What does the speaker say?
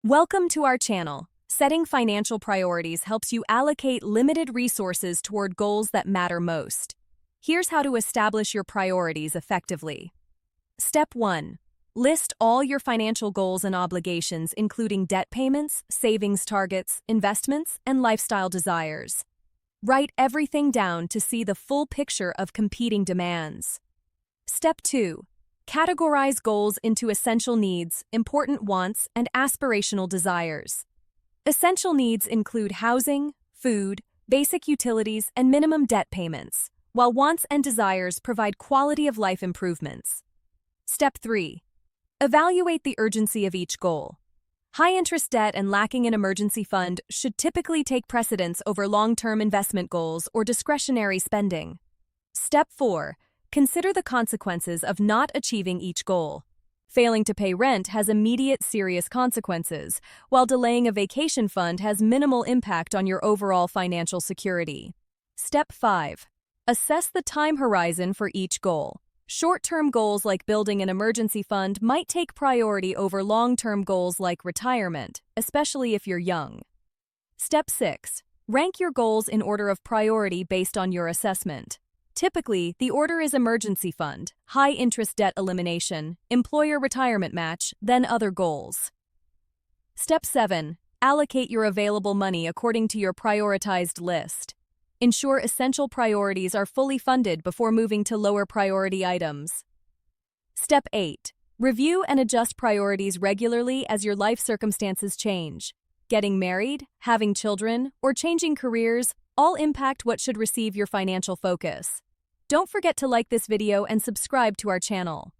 Welcome to our channel. Setting financial priorities helps you allocate limited resources toward goals that matter most. Here's how to establish your priorities effectively. Step 1. List all your financial goals and obligations, including debt payments, savings targets, investments, and lifestyle desires. Write everything down to see the full picture of competing demands. Step 2. Categorize goals into essential needs, important wants, and aspirational desires. Essential needs include housing, food, basic utilities, and minimum debt payments, while wants and desires provide quality of life improvements. Step 3. Evaluate the urgency of each goal. High-interest debt and lacking an emergency fund should typically take precedence over long-term investment goals or discretionary spending. Step 4. Consider the consequences of not achieving each goal. Failing to pay rent has immediate serious consequences, while delaying a vacation fund has minimal impact on your overall financial security. Step 5. Assess the time horizon for each goal. Short-term goals like building an emergency fund might take priority over long-term goals like retirement, especially if you're young. Step 6. Rank your goals in order of priority based on your assessment. Typically, the order is emergency fund, high-interest debt elimination, employer retirement match, then other goals. Step 7. Allocate your available money according to your prioritized list. Ensure essential priorities are fully funded before moving to lower priority items. Step 8. Review and adjust priorities regularly as your life circumstances change. Getting married, having children, or changing careers all impact what should receive your financial focus. Don't forget to like this video and subscribe to our channel.